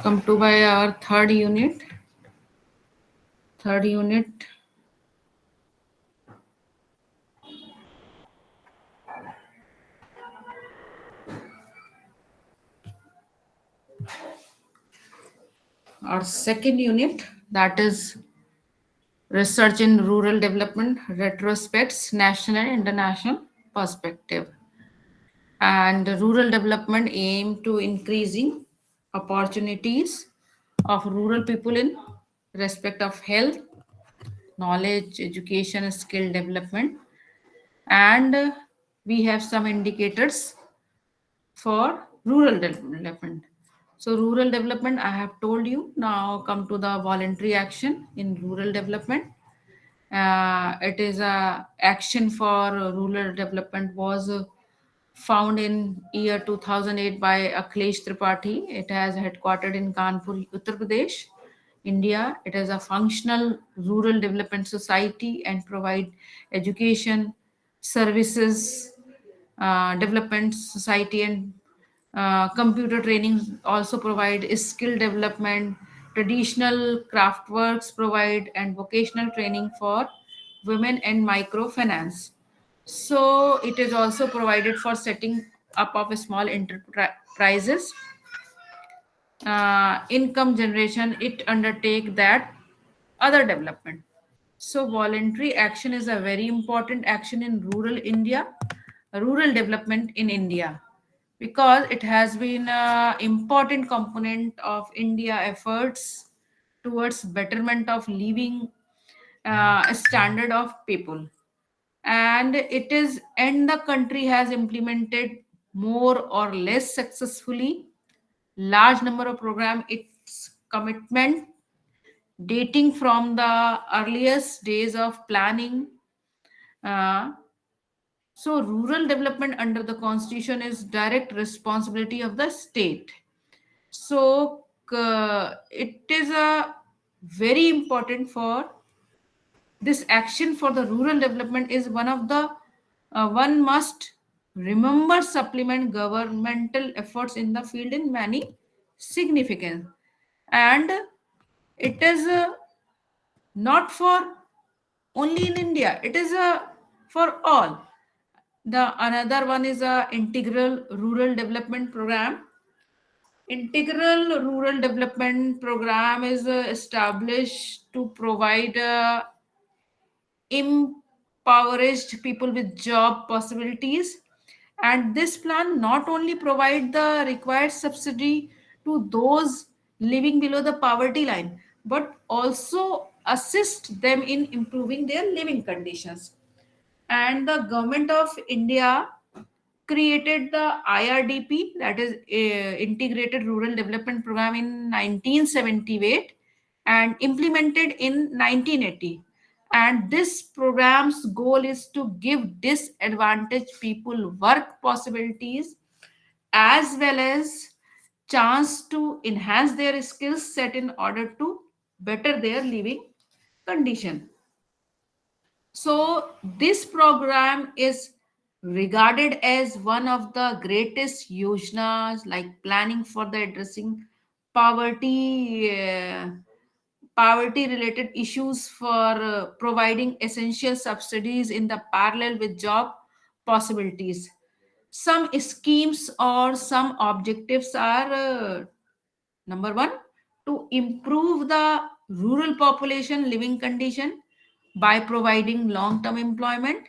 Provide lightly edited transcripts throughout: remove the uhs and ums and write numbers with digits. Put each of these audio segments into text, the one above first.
come to by our third unit. Third unit. Our second unit, that is research in rural development, retrospects national and international perspective. And rural development aim to increasing opportunities of rural people in respect of health, knowledge, education, skill development. And we have some indicators for rural development. So rural development, I have told you. Now come to the voluntary action in rural development. It is a action for rural development was found in year 2008 by Akhilesh Tripathi. It has headquartered in Kanpur, Uttar Pradesh, India. It is a functional rural development society and provide education, services, development society, and computer training. Also provide skill development, traditional craft works provide, and vocational training for women and microfinance. So it is also provided for setting up of small enterprises, income generation. It undertake that other development. So voluntary action is a very important action in rural India, rural development in India, because it has been an important component of India efforts towards betterment of living standard of people. And it is, and the country has implemented more or less successfully large number of program. Its commitment dating from the earliest days of planning. uh, so rural development under the constitution is direct responsibility of the state. So it is a very important for this action for the rural development is one of the one must remember supplement governmental efforts in the field in many significance. And it is not for only in India, it is for all. The another one is a integral rural development program. Integral rural development program is established to provide impoverished people with job possibilities. And this plan not only provide the required subsidy to those living below the poverty line, but also assist them in improving their living conditions. And the government of India created the IRDP, that is Integrated Rural Development Program, in 1978 and implemented in 1980. And this program's goal is to give disadvantaged people work possibilities as well as chance to enhance their skill set in order to better their living condition. So this program is regarded as one of the greatest yojnas, like planning for the addressing poverty, poverty related issues, for providing essential subsidies in the parallel with job possibilities. Some schemes or some objectives are number one, to improve the rural population living condition by providing long term employment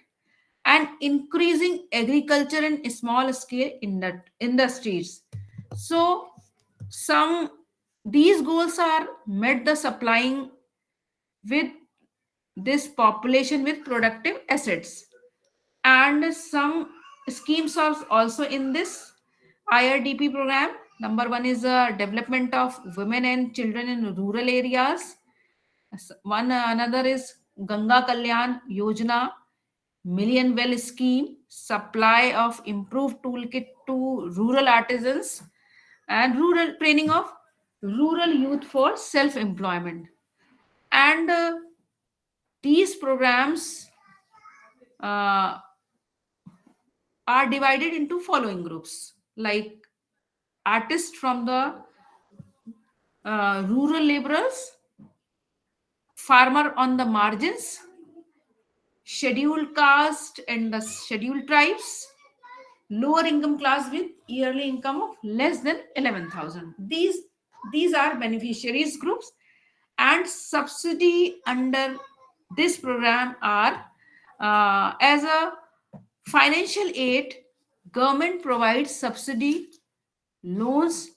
and increasing agriculture and small scale industries. So some these goals are met the supplying with this population with productive assets. And some schemes are also in this IRDP program. Number one is development of women and children in rural areas. One another is Ganga Kalyan Yojana, Million Well Scheme, supply of improved toolkit to rural artisans, and rural training of rural youth for self-employment. And these programs uh, are divided into following groups, like artists from the rural laborers, farmer on the margins, scheduled caste and the scheduled tribes, lower income class with yearly income of less than 11,000. These are beneficiaries groups, and subsidy under this program are as a financial aid. Government provides subsidy loans,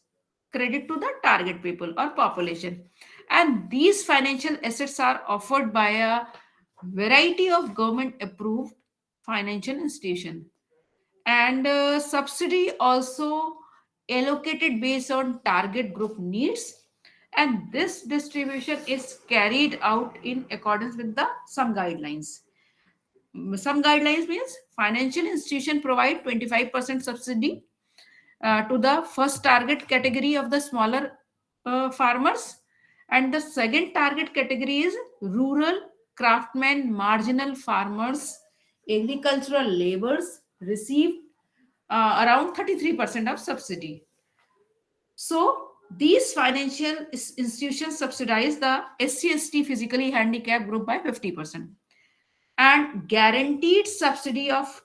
credit to the target people or population, and these financial assets are offered by a variety of government approved financial institution, and subsidy also allocated based on target group needs, and this distribution is carried out in accordance with the some guidelines. Some guidelines means financial institution provide 25% subsidy to the first target category of the smaller farmers, and the second target category is rural craftsmen, marginal farmers, agricultural laborers receive around 33% of subsidy. So these financial institutions subsidize the SC/ST physically handicapped group by 50%, and guaranteed subsidy of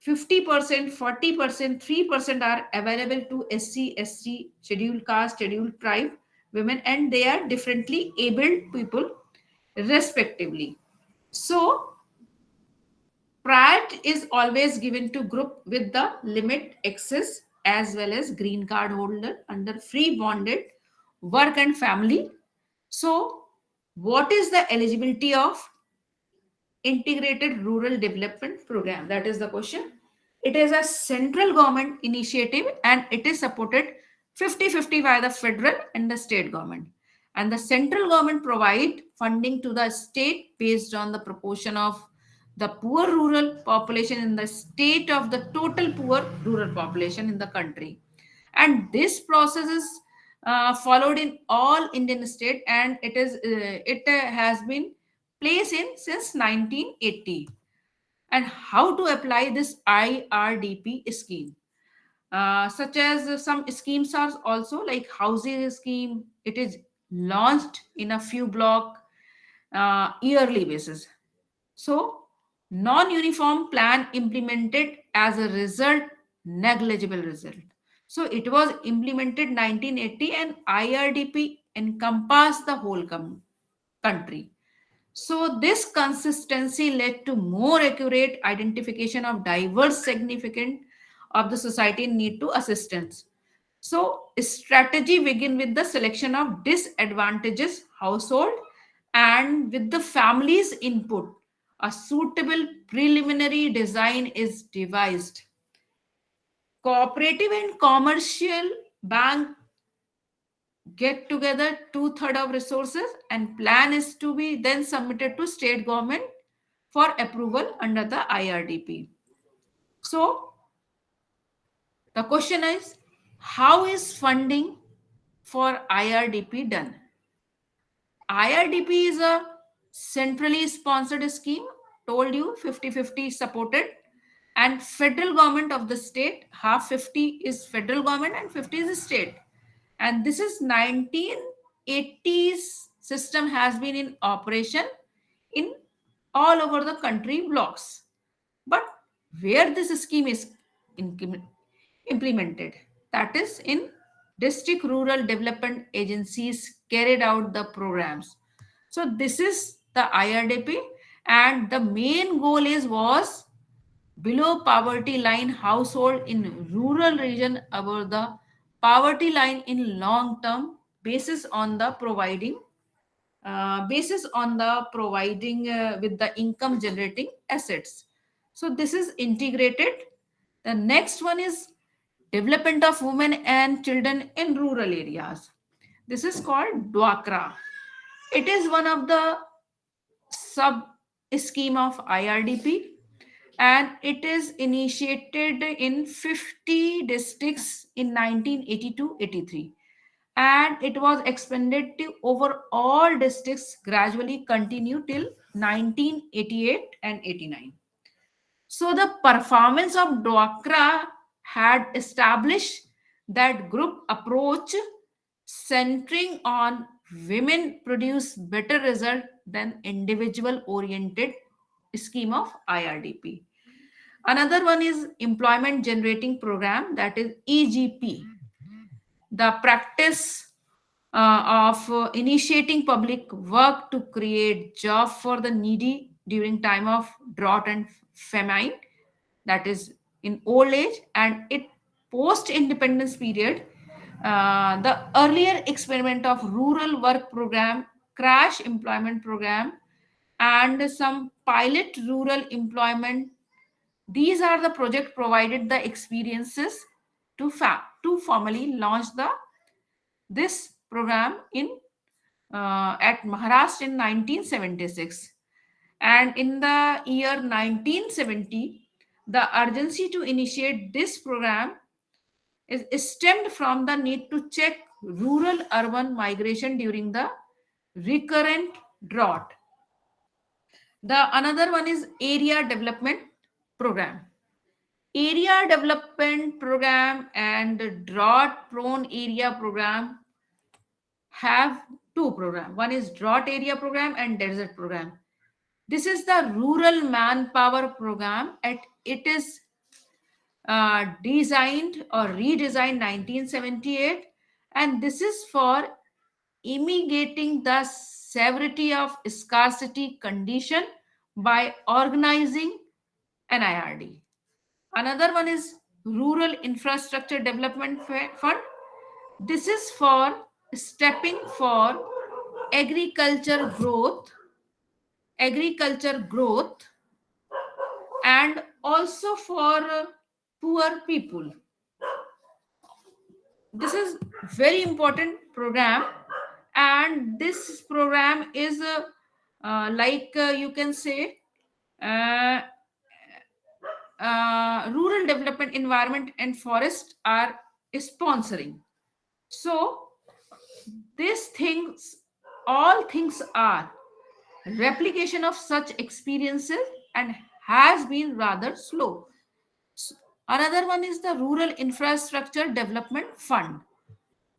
50%, 40%, 3% are available to SC, ST, scheduled caste, scheduled tribe women, and they are differently abled people respectively. So priority is always given to group with the limit access as well as green card holder under free bonded work and family. So what is the eligibility of integrated rural development program? That is the question. It is a central government initiative and it is supported 50-50 by the federal and the state government, and the central government provide funding to the state based on the proportion of the poor rural population in the state of the total poor rural population in the country, and this process is followed in all Indian state, and it has been placed in since 1980. And how to apply this IRDP scheme? Such as some schemes are also like housing scheme. It is launched in a few block yearly basis. So non-uniform plan implemented as a result, negligible result. So it was implemented 1980 and IRDP encompassed the whole country. So this consistency led to more accurate identification of diverse significant of the society in need to assistance. So strategy begin with the selection of disadvantages household, and with the family's input, a suitable preliminary design is devised. Cooperative and commercial bank get together two-thirds of resources, and plan is to be then submitted to state government for approval under the IRDP. So the question is, how is funding for IRDP done? IRDP is a centrally sponsored scheme, told you 50-50 supported, and federal government of the state, half 50 is federal government and 50 is state. And this is 1980s system has been in operation in all over the country blocks. But where this scheme is implemented, that is in district rural development agencies carried out the programs. So this is the IRDP, and the main goal is was below poverty line household in rural region above the poverty line in long term basis on the providing with the income generating assets. So this is integrated. The next one is development of women and children in rural areas. This is called Dwakra. It is one of the sub scheme of IRDP, and it is initiated in 50 districts in 1982-83, and it was expanded to over all districts gradually continue till 1988 and 89. So the performance of Dwakra had established that group approach centering on women produce better result than individual oriented scheme of IRDP. Another one is employment generating program, that is EGP, the practice of initiating public work to create job for the needy during time of drought and famine, that is in old age and it post independence period. The earlier experiment of rural work program, crash employment program, and some pilot rural employment, these are the project provided the experiences to formally launch the this program in at Maharashtra in 1976. And in the year 1970, the urgency to initiate this program is stemmed from the need to check rural urban migration during the recurrent drought. The another one is area development program. Area development program and drought prone area program have two programs. One is drought area program and desert program. This is the rural manpower program. It is designed or redesigned 1978, and this is for mitigating the severity of scarcity condition by organizing an IRD. Another one is Rural Infrastructure Development Fund. This is for stepping for agriculture growth, agriculture growth, and also for poor people. This is very important program, and this program is you can say uh, rural development, environment, and forest are sponsoring. So these things, all things are replication of such experiences and has been rather slow. Another one is the Rural Infrastructure Development Fund.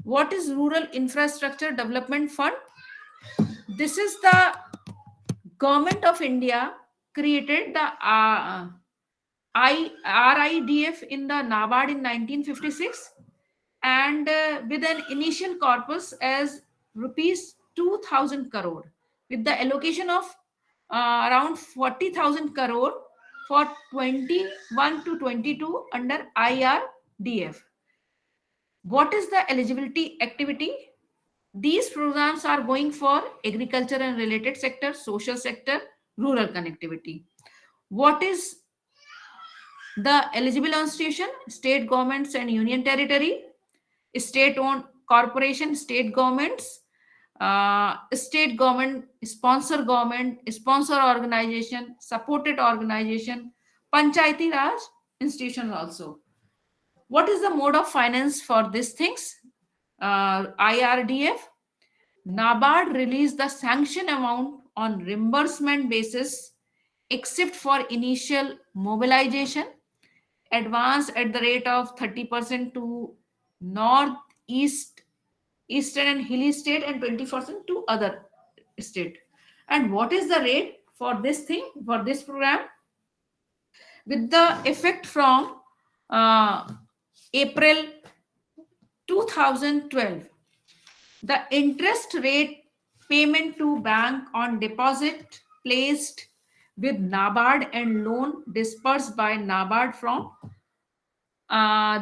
What is Rural Infrastructure Development Fund? This is the government of India created the RIDF in the NABARD in 1956, and with an initial corpus as rupees 2000 crore, with the allocation of around 40,000 crore for 21 to 22 under IRDF. What is the eligibility activity? These programs are going for agriculture and related sector, social sector, rural connectivity. What is the eligible institution? State governments and union territory, state-owned corporation, state governments, state government, sponsor organization, supported organization, panchayati raj institutions also. What is the mode of finance for these things? IRDF. NABARD released the sanction amount on reimbursement basis except for initial mobilization, advance at the rate of 30% to northeast, eastern and hilly state, and 20% to other state. And what is the rate for this thing, for this program? With the effect from April 2012, the interest rate payment to bank on deposit placed with NABARD and loan dispersed by NABARD from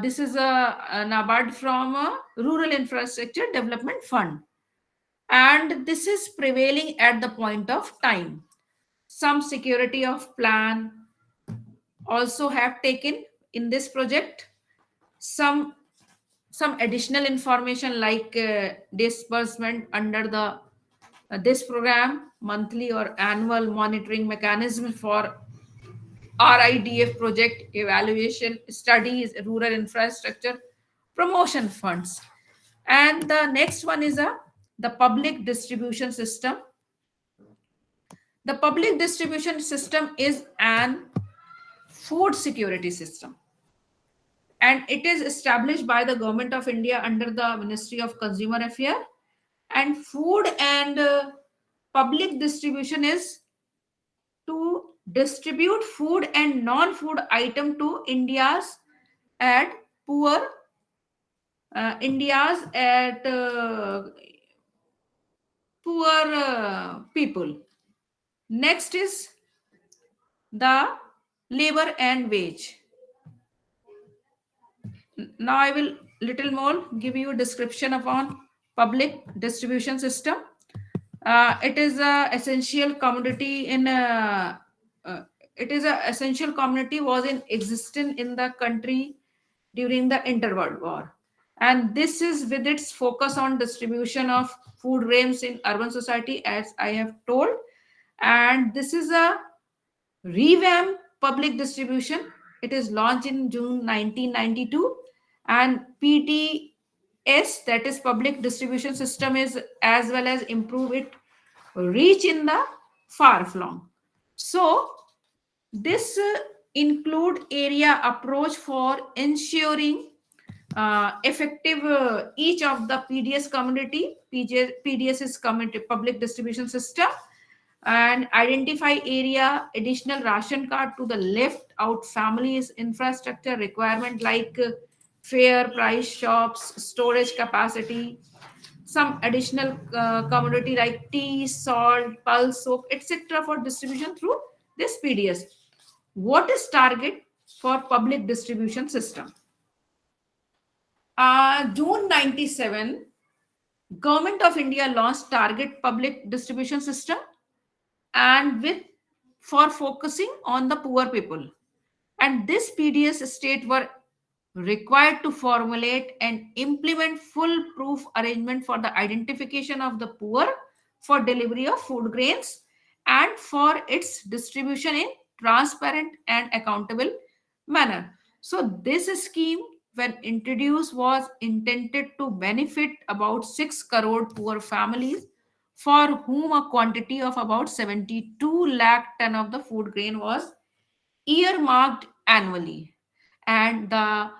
this is a NABARD from a Rural Infrastructure Development Fund, and this is prevailing at the point of time. Some security of plan also have taken in this project. Some additional information like disbursement under the this program, monthly or annual monitoring mechanism for RIDF project evaluation studies, rural infrastructure promotion funds. And the next one is the public distribution system. The public distribution system is an food security system. and it is established by the Government of India under the Ministry of Consumer Affairs. And food and public distribution is to distribute food and non-food item to at poor India's at poor people. Next is the labor and wage. Now I will little more give you a description upon public distribution system. It is a essential commodity in uh, it is a essential community was in existence in the country during the interworld war, and this is with its focus on distribution of food grains in urban society, as I have told. And this is a revamp public distribution. It is launched in June 1992, and PDS, that is public distribution system, is as well as improve it reach in the far flung. So this include area approach for ensuring effective each of the PDS community. PDS is community public distribution system, and identify area additional ration card to the left out families infrastructure requirement like fair price shops, storage capacity, some additional commodity like tea, salt, pulse, soap, etc. for distribution through this PDS. What is target for public distribution system? June 97, Government of India launched target public distribution system, and with for focusing on the poor people. And this PDS state were required to formulate and implement foolproof arrangement for the identification of the poor, for delivery of food grains, and for its distribution in transparent and accountable manner. So this scheme, when introduced, was intended to benefit about 6 crore poor families for whom a quantity of about 72 lakh ton of the food grain was earmarked annually. And the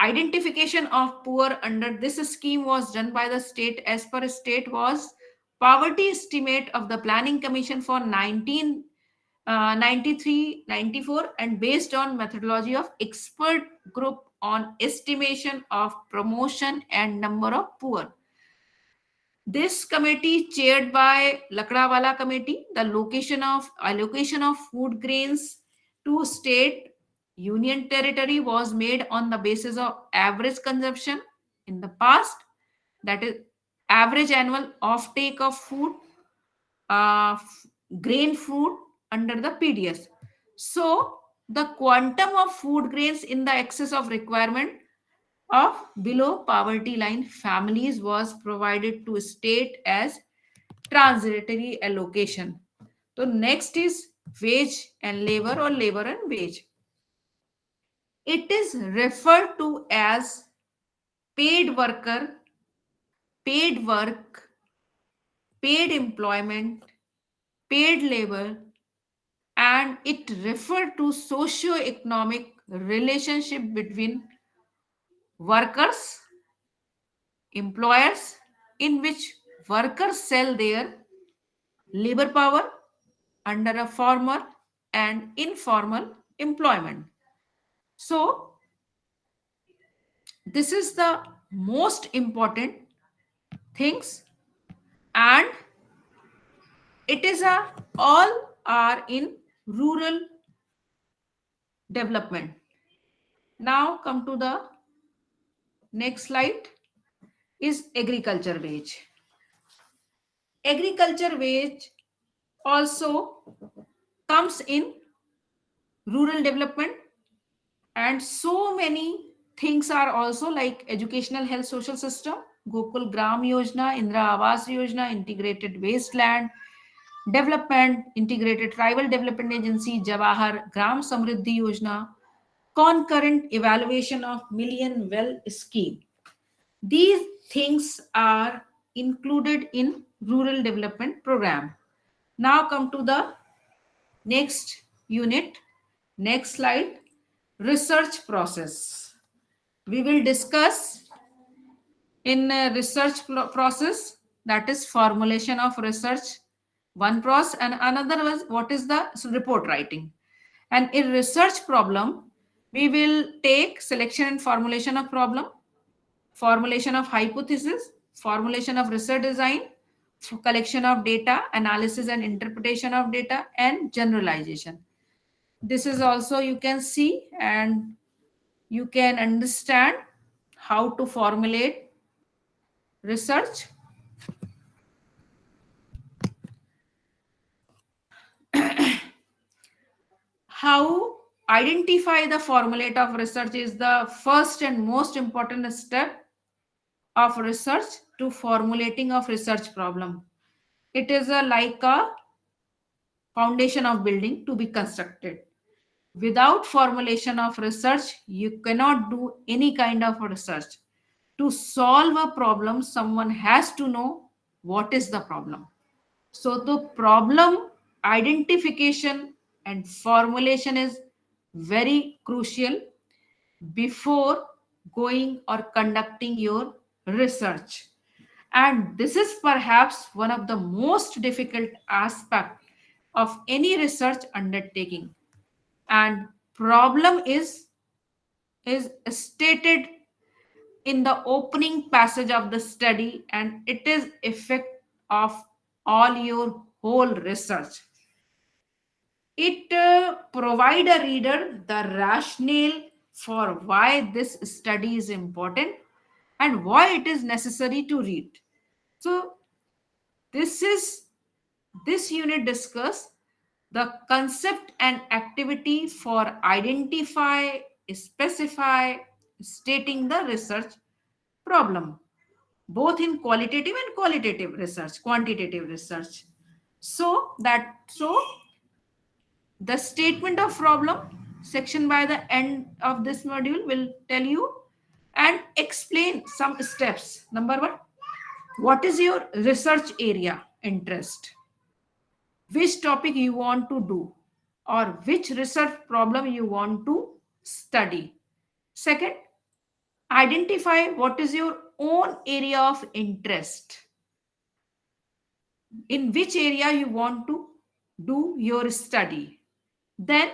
identification of poor under this scheme was done by the state as per state was poverty estimate of the planning commission for 1993-94, and based on methodology of expert group on estimation of promotion and number of poor. This committee, chaired by Lakdawala Committee, the location of allocation of food grains to state union territory was made on the basis of average consumption in the past, that is average annual offtake of food, grain food under the PDS. So the quantum of food grains in the excess of requirement of below poverty line families was provided to state as transitory allocation. So next is wage and labor, or labor and wage. It is referred to as paid worker, paid work, paid employment, paid labor, and it referred to socio-economic relationship between workers, employers, in which workers sell their labor power under a formal and informal employment. So this is the most important things, and it is a all are in rural development. Now come to the next slide, is agriculture wage. Agriculture wage also comes in rural development, and so many things are also like educational health social system, Gokul Gram Yojana, Indra Awas Yojana, integrated wasteland development, integrated tribal development agency, Jawahar Gram Samriddhi Yojana, concurrent evaluation of million well scheme. These things are included in rural development program. Now come to the next unit, next slide, research process. We will discuss in research process, that is formulation of research, one process, and another was what is the report writing. And in research problem, we will take selection and formulation of problem, formulation of hypothesis, formulation of research design, collection of data, analysis and interpretation of data, and generalization. This is also you can see and you can understand how to formulate research. How identify the formulate of research is the first and most important step of research to formulating of research problem. It is a like a foundation of building to be constructed. Without formulation of research, you cannot do any kind of research. To solve a problem, someone has to know what is the problem. So the problem identification and formulation is very crucial before going or conducting your research. And this is perhaps one of the most difficult aspect of any research undertaking. And problem is stated in the opening passage of the study, and it is effect of all your whole research. It provide a reader the rationale for why this study is important and why it is necessary to read. So this is this unit discuss the concept and activity for identify, specify, stating the research problem, both in qualitative and qualitative research, quantitative research. So the statement of problem section by the end of this module will tell you and explain some steps. Number one, what is your research area interest? Which topic you want to do or which research problem you want to study. Second, identify what is your own area of interest, in which area you want to do your study. Then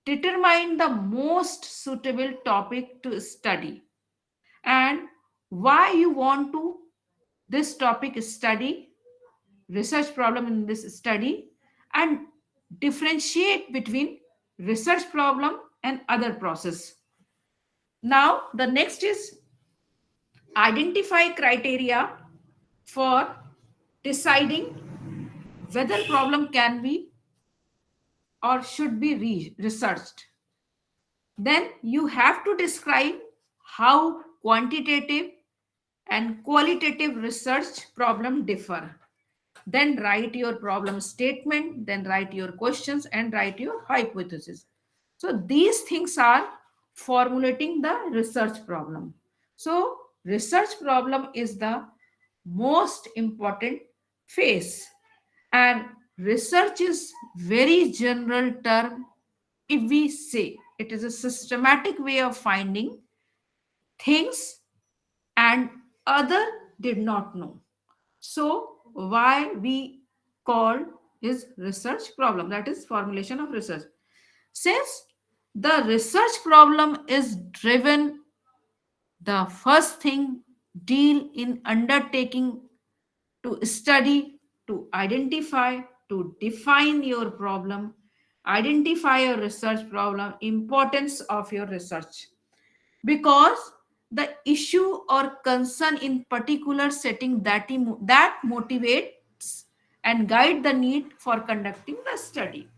determine the most suitable topic to study and why you want to this topic study, research problem in this study, and differentiate between research problem and other process. Now the next is identify criteria for deciding whether problem can be or should be researched. Then you have to describe how quantitative and qualitative research problem differ. Then write your problem statement, then write your questions and write your hypothesis. So these things are formulating the research problem. So research problem is the most important phase, and research is very general term. If we say it is a systematic way of finding things and other did not know. So why we call is research problem, that is formulation of research. Since the research problem is driven, the first thing deal in undertaking to study, to identify, to define your problem, identify your research problem, importance of your research. Because the issue or concern in particular setting that motivates and guide the need for conducting the study.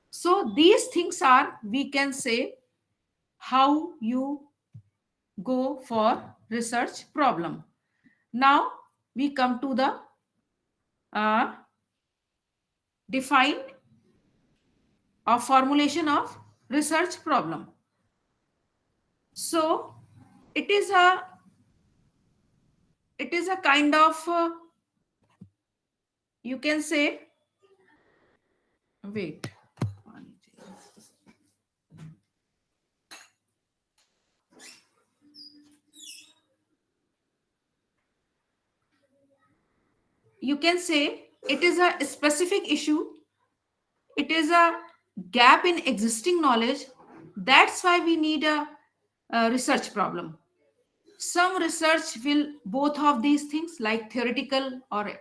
So these things are, we can say, how you go for research problem. Now we come to the uh, define or formulation of research problem. So it is a kind of you can say, wait, you can say it is a specific issue, it is a gap in existing knowledge. That's why we need a research problem. Some research will both of these things, like theoretical or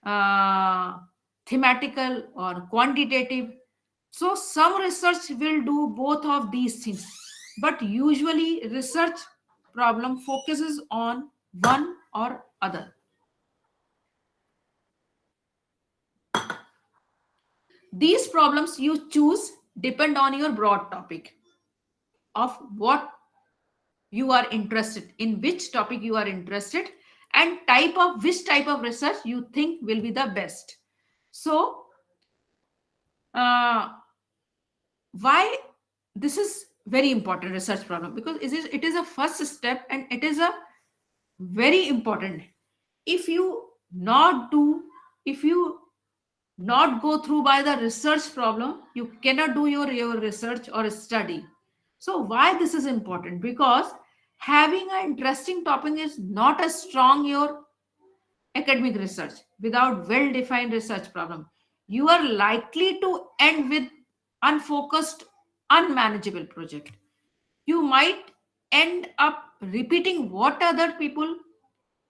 uh, thematical or quantitative. So some research will do both of these things, but usually research problem focuses on one or other. These problems you choose depend on your broad topic of what you are interested in, which topic you are interested, and type of which type of research you think will be the best. So why this is very important research problem, because it is a first step and it is a very important. If you not do, if you not go through by the research problem, you cannot do your research or study. So why this is important? Because having an interesting topic is not as strong your academic research. Without well defined research problem, you are likely to end with unfocused, unmanageable project. You might end up repeating what other people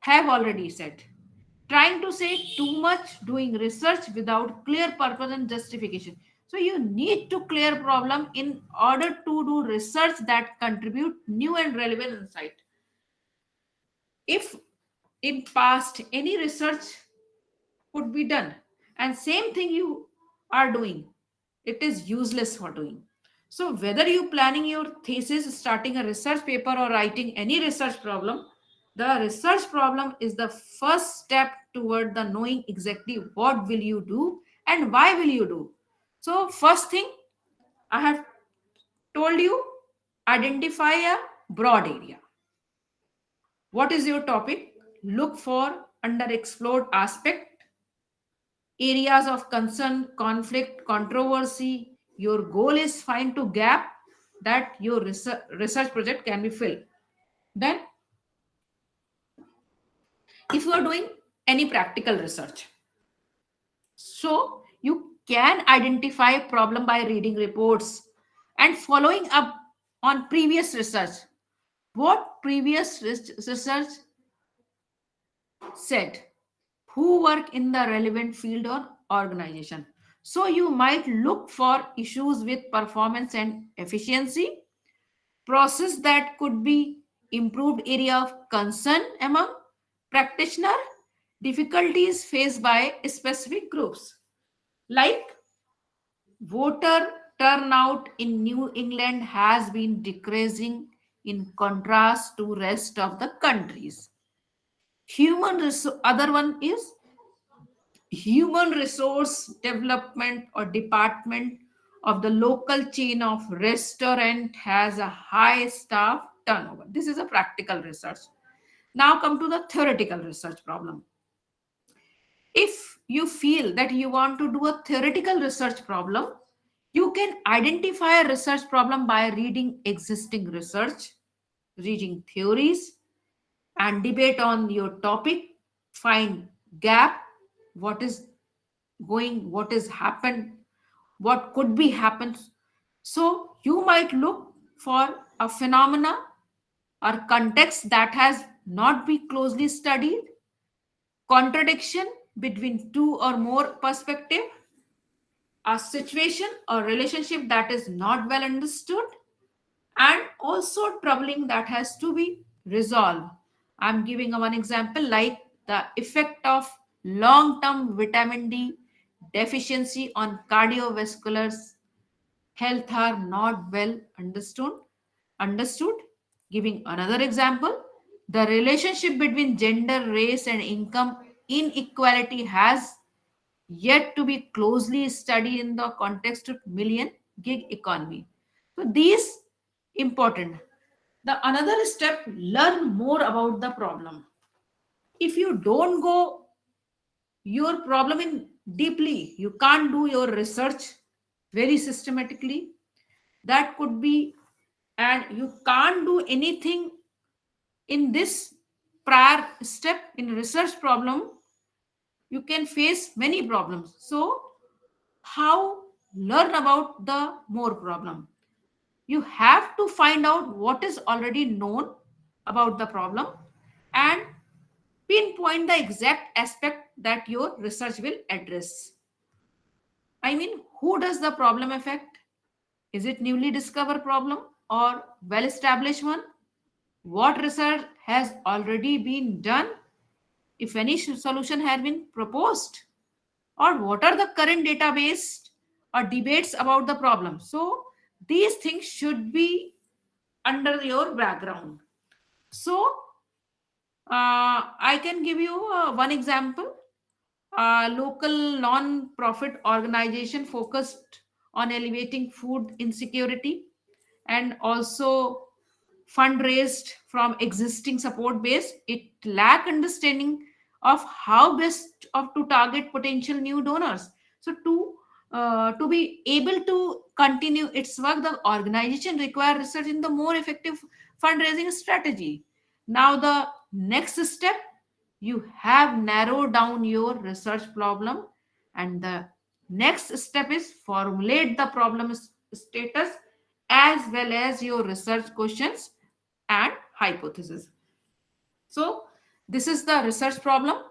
have already said, trying to say too much, doing research without clear purpose and justification. So you need to clear problem in order to do research that contribute new and relevant insight. If in past any research could be done and same thing you are doing, it is useless for doing. So whether you planning your thesis, starting a research paper, or writing any research problem, the research problem is the first step toward the knowing exactly what will you do and why will you do. So first thing I have told you, identify a broad area. What is your topic? Look for underexplored aspect, areas of concern, conflict, controversy. Your goal is find to gap that your research project can be filled. Then, if you are doing any practical research, so you can identify a problem by reading reports and following up on previous research. What previous research said, who work in the relevant field or organization. So you might look for issues with performance and efficiency, process that could be improved, area of concern among practitioner, difficulties faced by specific groups, like voter turnout in New England has been decreasing in contrast to rest of the countries. Other one is human resource development or department of the local chain of restaurant has a high staff turnover. This is a practical research. Now come to the theoretical research problem. If you feel that you want to do a theoretical research problem, you can identify a research problem by reading existing research, reading theories, and debate on your topic. Find gap, what is going, what is happened, what could be happened. So you might look for a phenomena or context that has not been closely studied, contradiction between two or more perspective, a situation or relationship that is not well understood, and also troubling that has to be resolved. I'm giving one example, like the effect of long-term vitamin D deficiency on cardiovascular health are not well understood. Giving another example, the relationship between gender, race, and income inequality has yet to be closely studied in the context of million gig economy. So these important. The another step, learn more about the problem. If you don't go your problem in deeply, you can't do your research very systematically. That could be, and you can't do anything in this prior step in research problem you can face many problems. So how learn about the more problem? You have to find out what is already known about the problem and pinpoint the exact aspect that your research will address. I mean, who does the problem affect? Is it newly discovered problem or well established one? What research has already been done? If any solution has been proposed, or what are the current database or debates about the problem? So these things should be under your background. So I can give you one example. A local non-profit organization focused on elevating food insecurity and also fundraised from existing support base. It lack understanding of how best of to target potential new donors. So to be able to continue its work, the organization require research in the more effective fundraising strategy. Now the next step, you have narrowed down your research problem, and the next step is formulate the problem status as well as your research questions and hypothesis. So this is the research problem.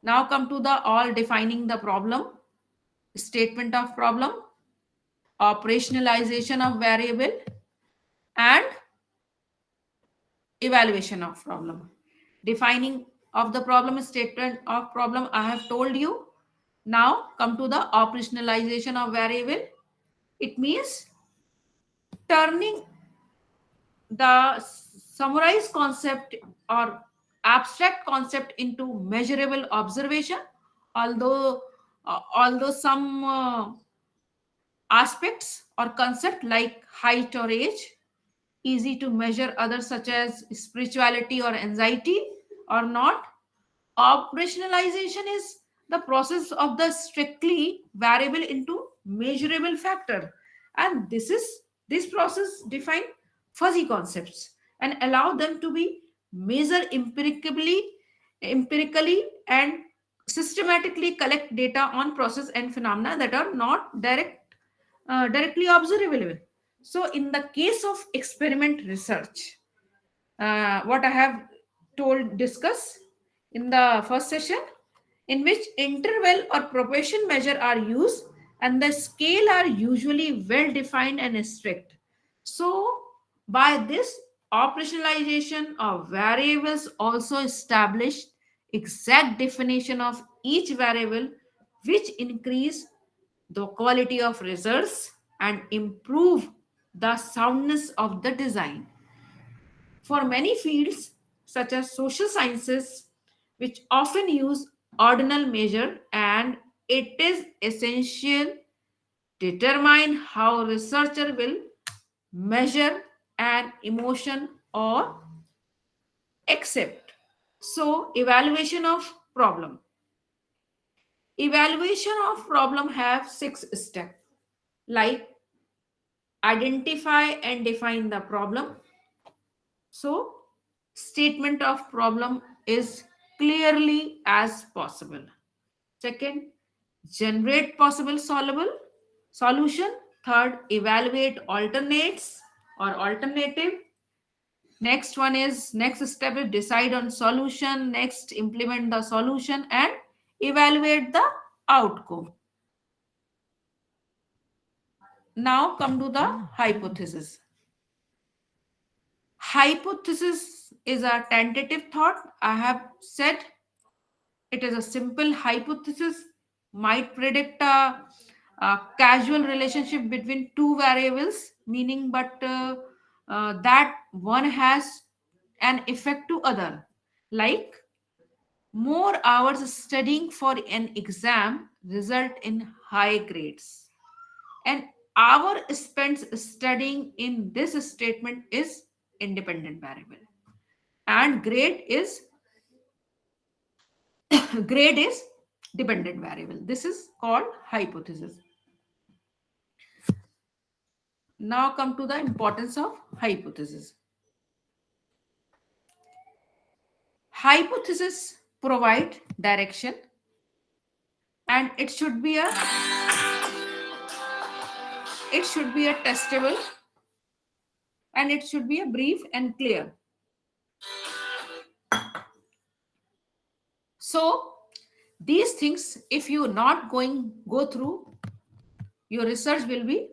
Now come to the all defining the problem, statement of problem, operationalization of variable, and evaluation of problem. Defining of the problem, statement of problem, I have told you. Now come to the operationalization of variable. It means turning the summarized concept or abstract concept into measurable observation. Although some aspects or concept like height or age easy to measure, others such as spirituality or anxiety or not. Operationalization is the process of the strictly variable into measurable factor, and this process define fuzzy concepts and allow them to be measured empirically and systematically collect data on process and phenomena that are not directly observable. So in the case of experiment research, what I have told discuss in the first session, in which interval or proportion measure are used and the scale are usually well defined and strict. So by this operationalization of variables also established exact definition of each variable, which increase the quality of results and improve the soundness of the design. For many fields, such as social sciences, which often use ordinal measure, and it is essential determine how researcher will measure an emotion or accept. So, evaluation of problem. Evaluation of problem have 6 steps, like identify and define the problem. So, statement of problem is clearly as possible. Second, generate possible solvable solution. Third, evaluate alternates or alternative. Next one is next step is decide on solution. Next, implement the solution and evaluate the outcome. Now come to the hypothesis. Hypothesis is a tentative thought. I have said it is a simple hypothesis, might predict a casual relationship between two variables, meaning but that one has an effect to other. Like more hours studying for an exam result in high grades. An hour spent studying in this statement is independent variable, and grade is dependent variable. This is called hypothesis. Now come to the importance of hypothesis. Hypothesis provide direction, and it should be a testable, and it should be a brief and clear. So these things, if you not go through, your research will be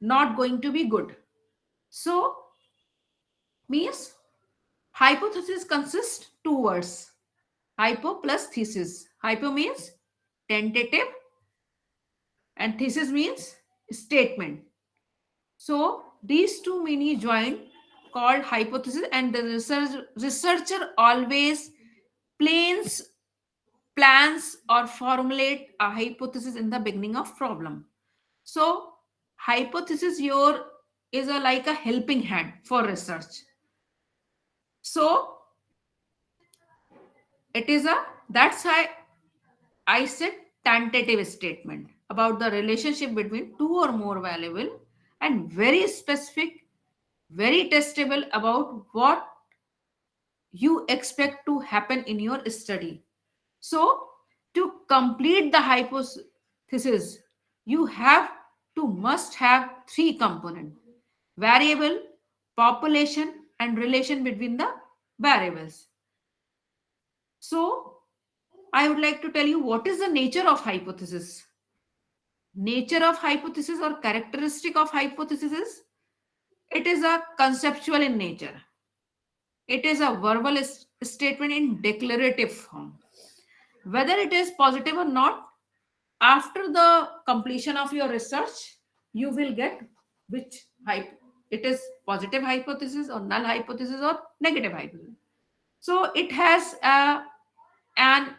not going to be good. So means hypothesis consists two words: hypo plus thesis. Hypo means tentative and thesis means statement. So these two mini join called hypothesis, and the researcher always plans plans or formulate a hypothesis in the beginning of problem. So hypothesis your is a like a helping hand for research. So it is a that's why I said tentative statement about the relationship between two or more variable, and very specific, very testable about what you expect to happen in your study. So to complete the hypothesis, you have to must have three components: variable, population, and relation between the variables. So I would like to tell you what is the nature of hypothesis. Nature of hypothesis or characteristic of hypothesis is it is a conceptual in nature. It is a verbal statement in declarative form. Whether it is positive or not, after the completion of your research, you will get which it is positive hypothesis or null hypothesis or negative hypothesis. So it has an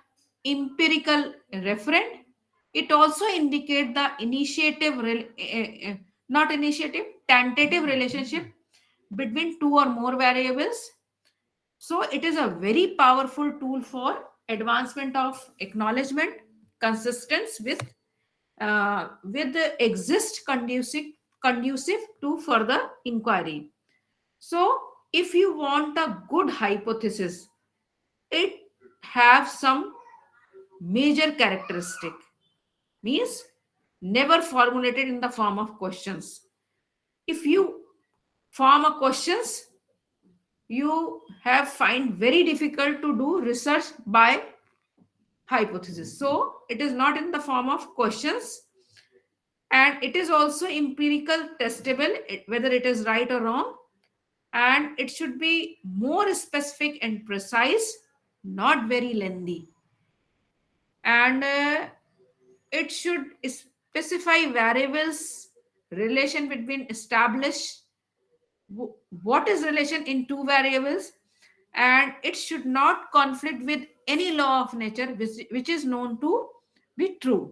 empirical referent. It also indicate the not initiative, tentative relationship between two or more variables. So it is a very powerful tool for advancement of acknowledgement, consistence with the exist conducive to further inquiry. So if you want a good hypothesis, it have some major characteristic. Means never formulated in the form of questions. If you form a questions, you have find very difficult to do research by hypothesis. So it is not in the form of questions, and it is also empirical testable, whether it is right or wrong, and it should be more specific and precise, not very lengthy, and it should specify variables, relation between established what is relation in two variables, and it should not conflict with any law of nature which is known to be true.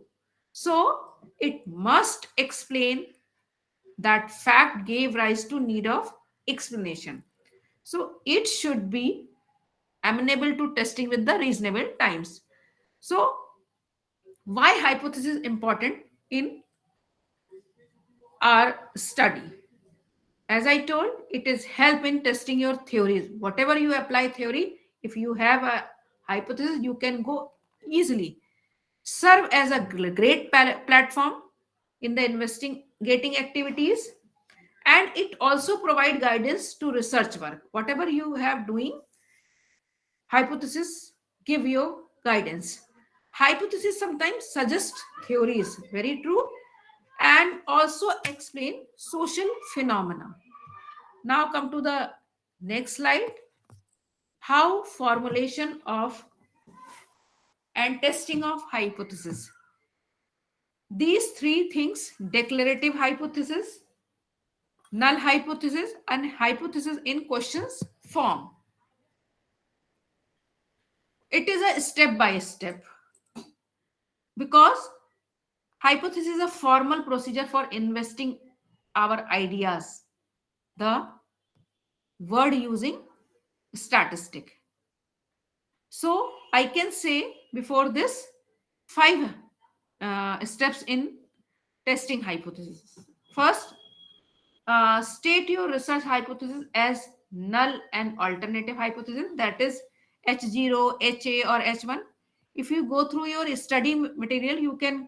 So it must explain that fact gave rise to need of explanation. So it should be amenable to testing with the reasonable times. So why hypothesis is important in our study? As I told, it is help in testing your theories. Whatever you apply theory, if you have a hypothesis, you can go easily. Serve as a great platform in the investigating activities, and it also provide guidance to research work. Whatever you have doing, hypothesis give you guidance. Hypothesis sometimes suggest theories, very true, and also explain social phenomena. Now come to the next slide. How formulation of and testing of hypothesis. These three things: declarative hypothesis, null hypothesis, and hypothesis in questions form. It is a step by step, because hypothesis is a formal procedure for investing our ideas. The word using statistic. So I can say before this five steps in testing hypothesis. First, state your research hypothesis as null and alternative hypothesis, that is H0, HA, or H1. if you go through your study material, you can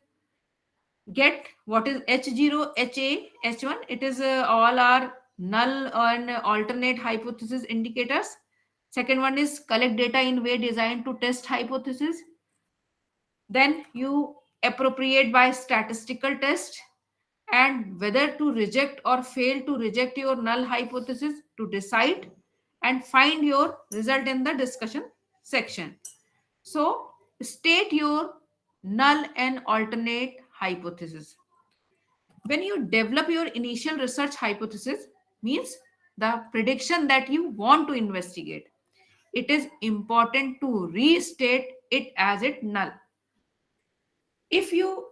get what is H0, HA, H1. It is all are null and alternate hypothesis indicators. Second one is collect data in way designed to test hypothesis. Then you appropriate by statistical test, and whether to reject or fail to reject your null hypothesis to decide, and find your result in the discussion section. So state your null and alternate hypothesis. When you develop your initial research hypothesis, means the prediction that you want to investigate, it is important to restate it as it null. If you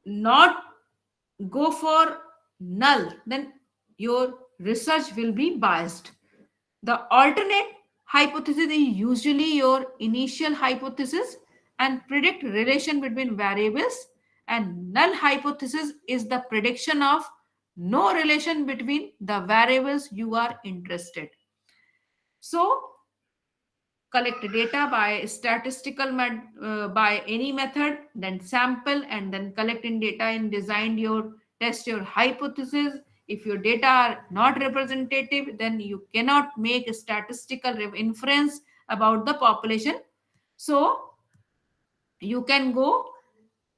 not go for null, then your research will be biased. The alternate hypothesis is usually your initial hypothesis and predict relation between variables, and null hypothesis is the prediction of no relation between the variables you are interested. So collect data by by any method, then sample, and then collecting data and design your test your hypothesis. If your data are not representative, then you cannot make a statistical inference about the population. So you can go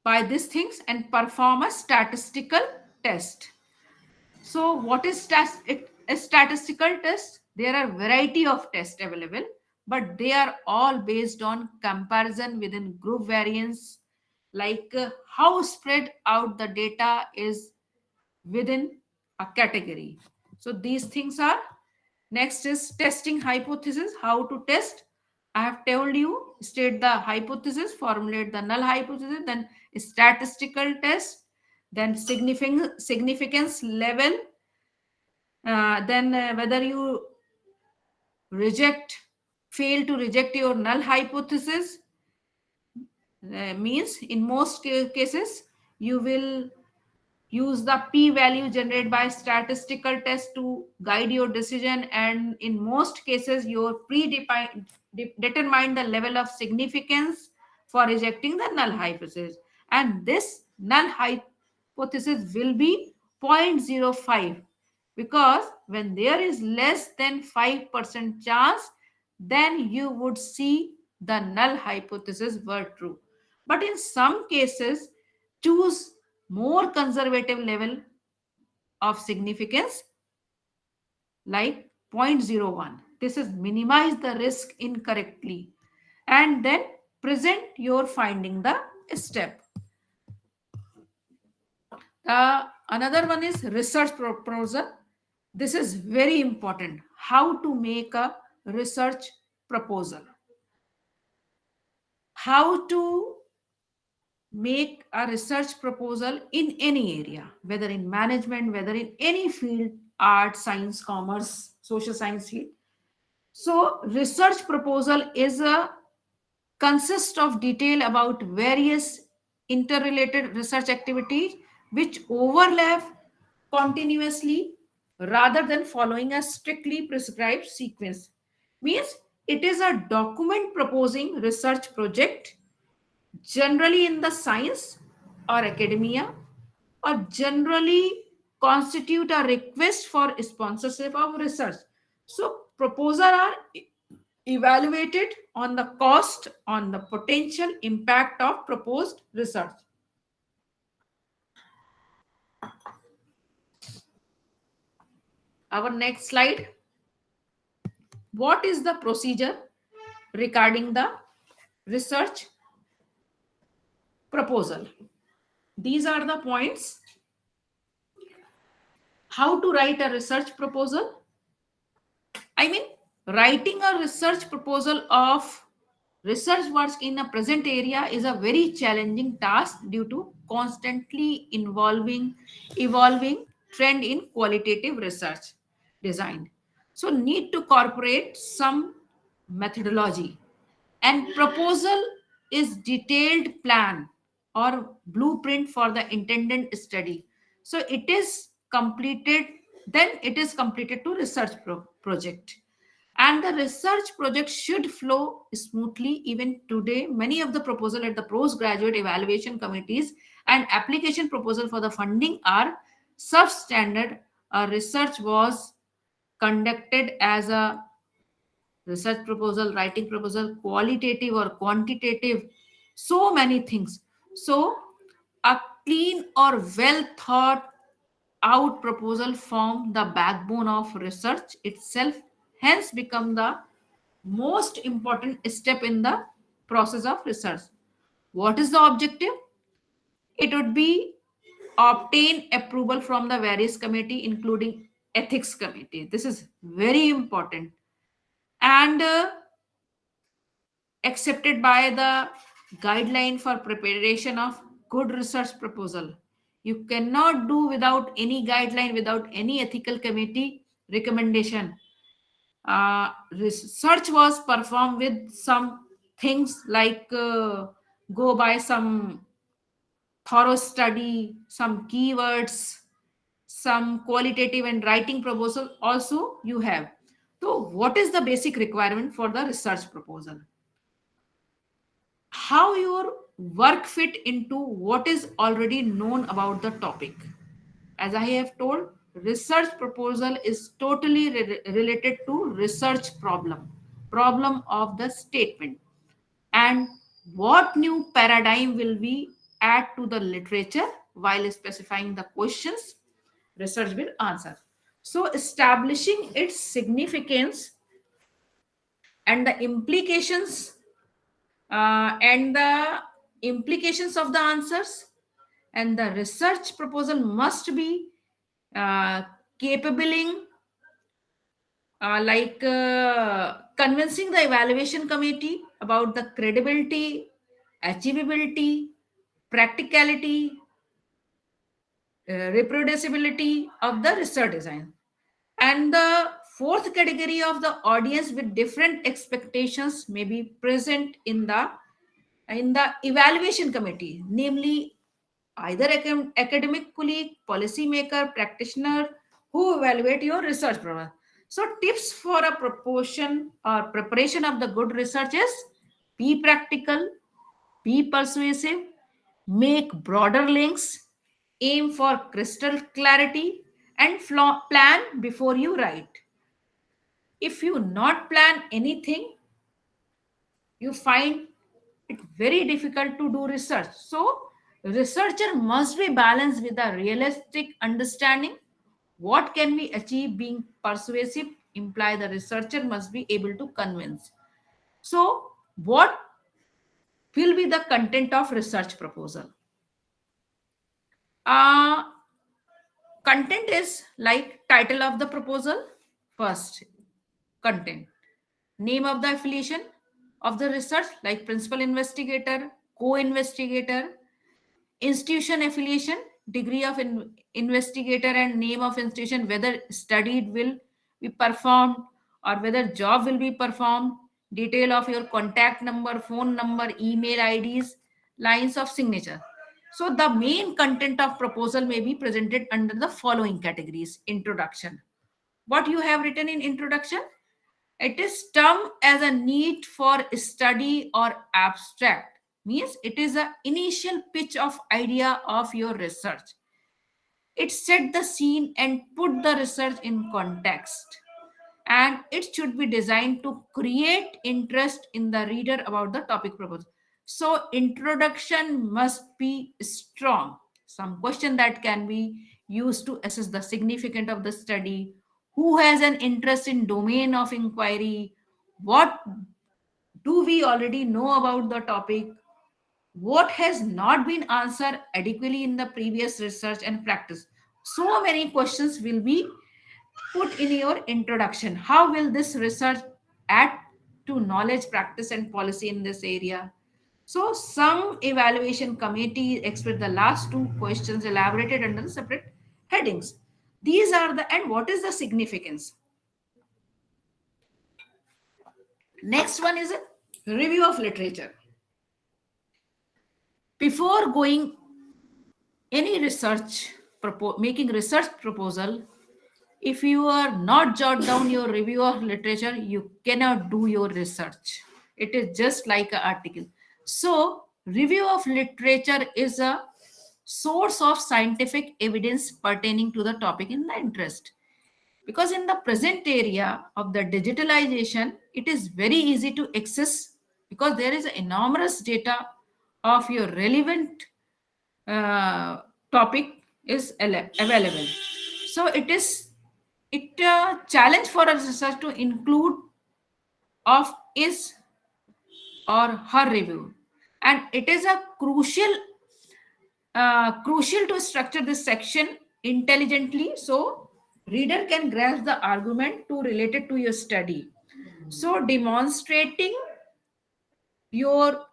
by these things and perform a statistical test. So what is a statistical test? There are variety of tests available, but they are all based on comparison within group variance, like how spread out the data is within a category. So these things are. Next is testing hypothesis. How to test? I have told you, state the hypothesis, formulate the null hypothesis, then statistical test, then significance level, then whether you reject, fail to reject your null hypothesis, means in most cases you will use the p value generated by statistical test to guide your decision, and in most cases your determine the level of significance for rejecting the null hypothesis, and this null hypothesis will be zero point zero 0.05, because when there is less than 5% chance, then you would see the null hypothesis were true. But in some cases, choose more conservative level of significance like 0.01. This is minimize the risk incorrectly, and then present your finding the step. Another one is research proposal. This is very important. How to make a research proposal. How to make a research proposal in any area, whether in management, whether in any field, art, science, commerce, social science field. So research proposal is a consist of detail about various interrelated research activities which overlap continuously rather than following a strictly prescribed sequence. Means it is a document proposing research project, generally in the science or academia, or generally constitute a request for sponsorship of research. So proposals are evaluated on the cost, on the potential impact of proposed research. Our next slide. What is the procedure regarding the research proposal? These are the points. How to write a research proposal? I mean, writing a research proposal of research work in a present area is a very challenging task due to constantly evolving trend in qualitative research design. So need to incorporate some methodology, and proposal is detailed plan or blueprint for the intended study. So it is completed, then it is completed to research project. And the research project should flow smoothly. Even today, many of the proposal at the postgraduate evaluation committees and application proposal for the funding are substandard. A research was conducted as a research proposal, writing proposal, qualitative or quantitative, so many things. So a clean or well thought out proposal form the backbone of research itself, hence become the most important step in the process of research. What is the objective? It would be obtain approval from the various committee, including ethics committee. This is very important. And accepted by the guideline for preparation of good research proposal. You cannot do without any guideline, without any ethical committee recommendation. Research was performed with some things like go by some thorough study, some keywords, some qualitative and writing proposal also you have. So what is the basic requirement for the research proposal? How your work fit into what is already known about the topic. As I have told, research proposal is totally related to research problem of the statement, and what new paradigm will we add to the literature while specifying the questions research will answer. So establishing its significance and the implications of the answers, and the research proposal must be uh, capable convincing the evaluation committee about the credibility, achievability, practicality, reproducibility of the research design. And the fourth category of the audience with different expectations may be present in the evaluation committee, namely either academic colleague, policymaker, practitioner who evaluate your research program. So tips for a proportion or preparation of the good research is: be practical, be persuasive, make broader links, aim for crystal clarity, and plan before you write. If you not plan anything, you find it very difficult to do research. So researcher must be balanced with a realistic understanding. What can we achieve? Being persuasive imply the researcher must be able to convince. So what will be the content of research proposal? uh, Content is like title of the proposal. First, content: name of the affiliation of the research, like principal investigator, co-investigator; institution affiliation, degree of investigator and name of institution, whether studied will be performed or whether job will be performed; detail of your contact number, phone number, email IDs, lines of signature. So the main content of proposal may be presented under the following categories. Introduction: what you have written in introduction. It is termed as a need for study or abstract. Means it is a initial pitch of idea of your research. It set the scene and put the research in context. And it should be designed to create interest in the reader about the topic proposed. So introduction must be strong. Some question that can be used to assess the significance of the study, who has an interest in domain of inquiry, what do we already know about the topic, what has not been answered adequately in the previous research and practice. So many questions will be put in your introduction. How will this research add to knowledge, practice, and policy in this area? So, some evaluation committee expect the last two questions elaborated under the separate headings. These are the, and what is the significance? Next one is a review of literature. Before going any research, making research proposal, If you are not jot down your review of literature, you cannot do your research. It is just like an article. So, review of literature is a source of scientific evidence pertaining to the topic in the interest. Because in the present area of the digitalization, it is very easy to access because there is enormous data of your relevant topic is available. So it challenge for a research to include of is or her review, and it is a crucial to structure this section intelligently so reader can grasp the argument to related to your study. So demonstrating your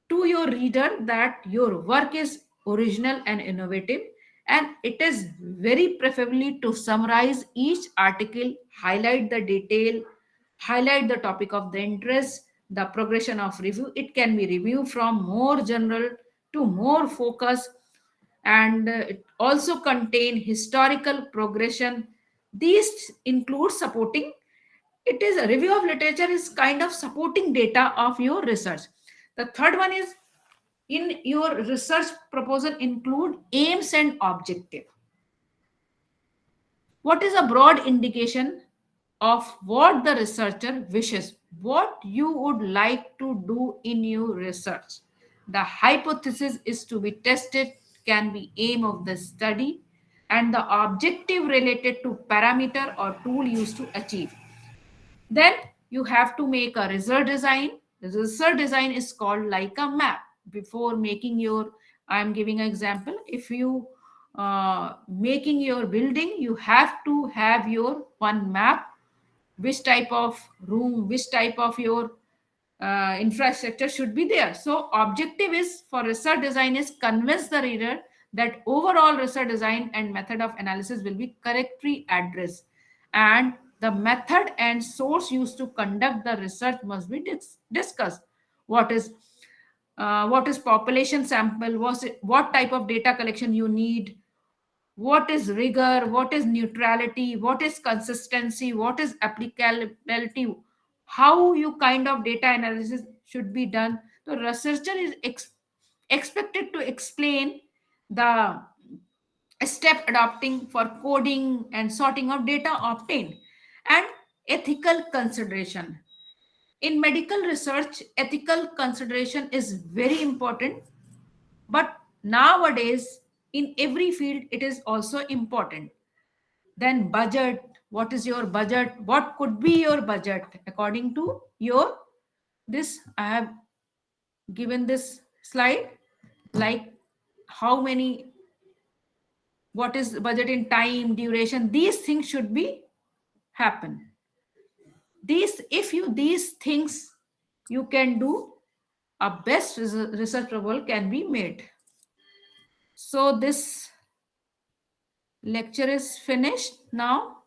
to your reader that your work is original and innovative, and it is very preferably to summarize each article, highlight the detail, highlight the topic of the interest, the progression of review. It can be reviewed from more general to more focused, and it also contain historical progression. These include supporting. It is a review of literature is kind of supporting data of your research. The third one is in your research proposal include aims and objective. What is a broad indication of what the researcher wishes, what you would like to do in your research? The hypothesis is to be tested, can be aim of the study, and the objective related to parameter or tool used to achieve. Then you have to make a result design. The result design is called like a map. Before making your, I'm giving an example. If you making your building, you have to have your one map, which type of room, which type of your infrastructure should be there. So objective is for research design is convince the reader that overall research design and method of analysis will be correctly addressed, and the method and source used to conduct the research must be discussed. What is population sample, what type of data collection you need, what is rigor, what is neutrality, what is consistency, what is applicability, how you kind of data analysis should be done. The researcher is expected to explain the step adopting for coding and sorting of data obtained, and ethical consideration. In medical research, ethical consideration is very important, but nowadays in every field it is also important. Then budget, what is your budget, what could be your budget according to your this. I have given this slide, like how many, what is budget in time, duration, these things should be happen. These, if you these things you can do, a best research proposal can be made. So this lecture is finished now.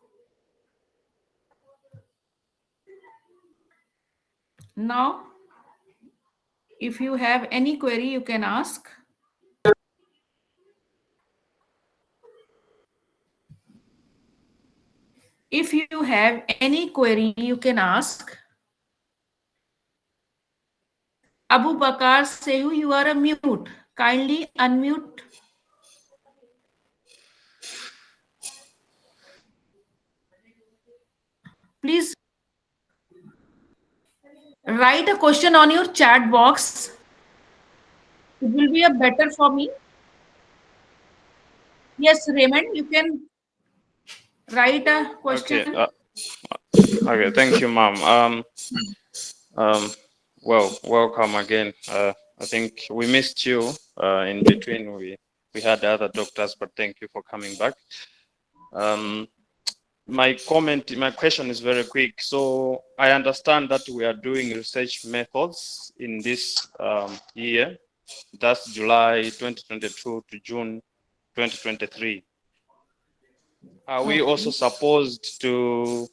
Now, if you have any query, you can ask. If you have any query, you can ask. Abu Bakar Sehu, you are a mute. Kindly unmute. Please write a question on your chat box. It will be a better for me. Yes, Raymond, you can write a question. Okay. Okay. Thank you, ma'am. Well, welcome again. I think we missed you in between. We had other doctors, but thank you for coming back. My question is very quick. So I understand that we are doing research methods in this year. That's July 2022 to June 2023. Are we also supposed to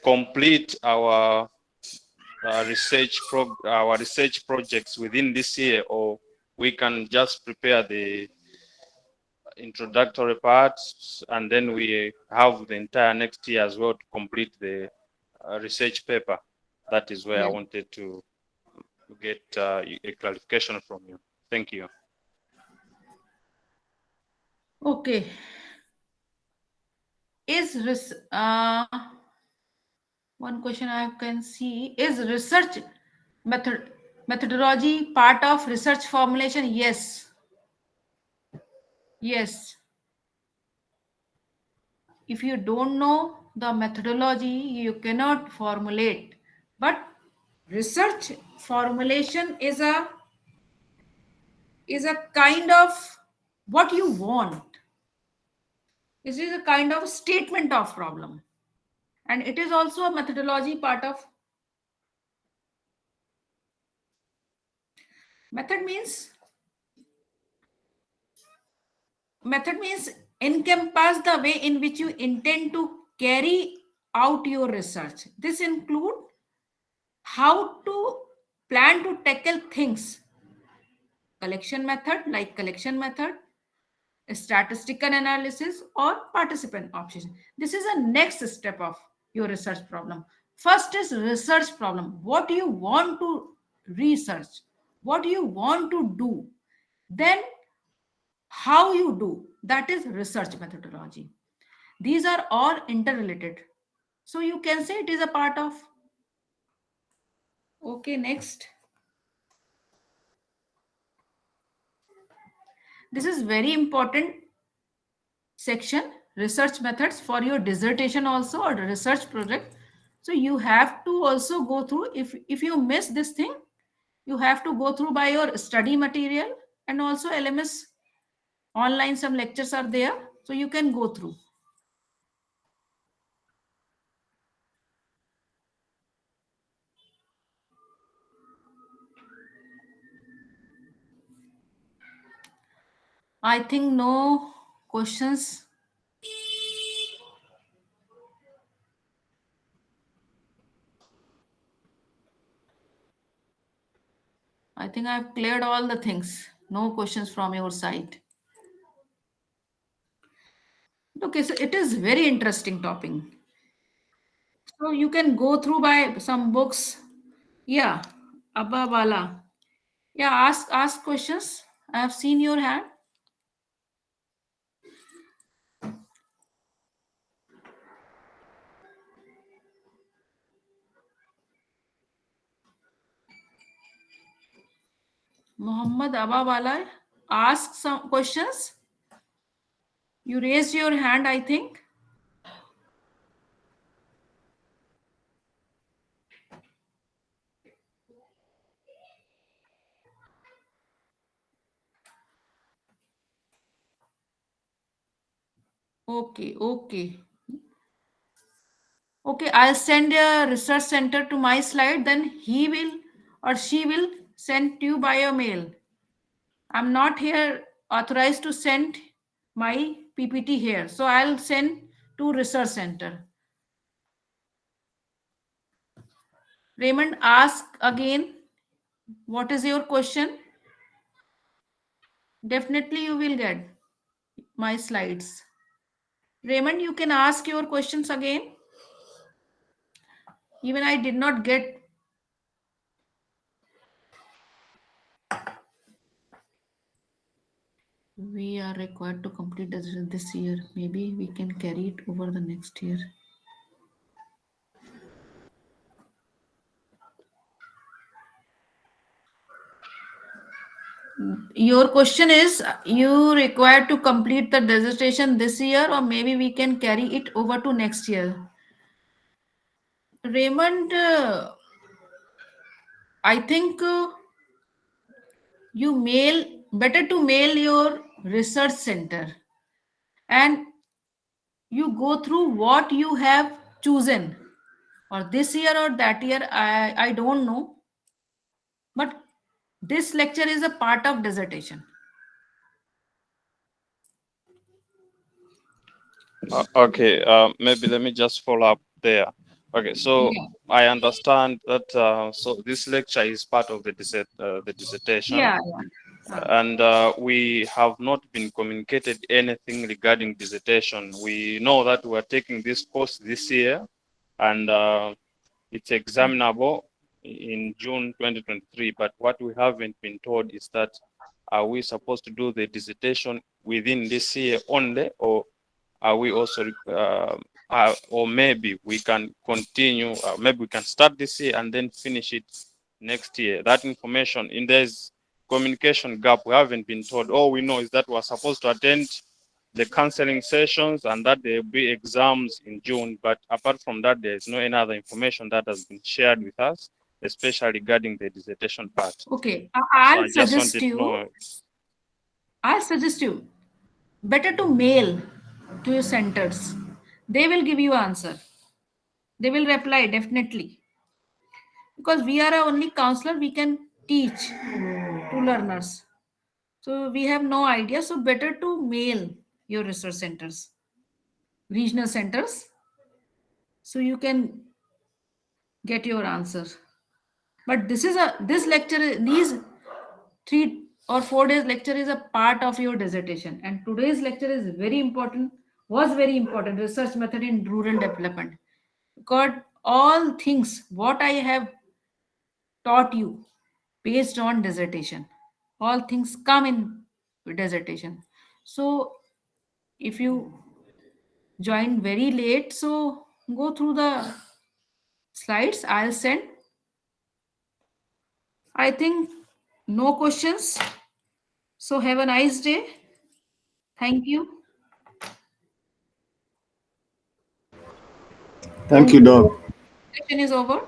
complete our research projects within this year, or we can just prepare the introductory parts, and then we have the entire next year as well to complete the research paper. That is where I Yes. wanted to get a clarification from you. Thank you. Okay. Is one question I can see, is research method methodology part of research formulation? Yes. Yes. If you don't know the methodology, you cannot formulate. But research formulation is a kind of what you want. It is a kind of statement of problem, and it is also a methodology part of method means method means encompass the way in which you intend to carry out your research. This include how to plan to tackle things, collection method like collection method, statistical analysis, or participant option. This is a next step of your research problem. First is research problem. What do you want to research? What do you want to do? Then how you do, that is research methodology. These are all interrelated. So you can say it is a part of. Okay, next. This is very important section, research methods for your dissertation also or research project. So you have to also go through, if you miss this thing, you have to go through by your study material, and also LMS online some lectures are there, so you can go through. I think no questions. I think I've cleared all the things. No questions from your side. Okay, so it is very interesting topic. So you can go through by some books. Yeah, Abba Bala. Yeah, ask questions. I have seen your hand. Muhammad Abba Bala. Ask some questions. You raised your hand, I think. Okay, okay. Okay, I'll send a research center to my slide, then he will or she will send to you by a mail. I'm not here authorized to send my PPT here. So I'll send to research center. Raymond, ask again. What is your question? Definitely you will get my slides. Raymond, you can ask your questions again. Even I did not get. We are required to complete this year. Maybe we can carry it over the next year. Your question is, you required to complete the dissertation this year, or maybe we can carry it over to next year. Raymond, I think you mail, better to mail your research center, and you go through what you have chosen, or this year or that year, I don't know, but this lecture is a part of dissertation. Okay, maybe let me just follow up there. Okay, so Yeah, I understand that so this lecture is part of the dissertation. yeah, yeah. and we have not been communicated anything regarding dissertation. We know that we are taking this course this year, and it's examinable in June 2023. But what we haven't been told is that are we supposed to do the dissertation within this year only, or are we also, or maybe we can continue, maybe we can start this year and then finish it next year. That information, in there's communication gap, we haven't been told. All we know is that we're supposed to attend the counseling sessions and that there will be exams in June. But apart from that, there's no any other information that has been shared with us, especially regarding the dissertation part. Okay, So I just wanted to know. I'll suggest you better to mail to your centers. They will give you answer. They will reply definitely, because we are a only counselor. We can teach to learners. So we have no idea. So better to mail your research centers, regional centers, so you can get your answer. But this lecture, these 3 or 4 days lecture is a part of your dissertation, and today's lecture is very important. Was very important. Research method in rural development. Because all things what I have taught you based on dissertation, all things come in dissertation. So if you join very late, so go through the slides I'll send. I think no questions. So have a nice day. Thank you. Thank you, Doc. Session is over.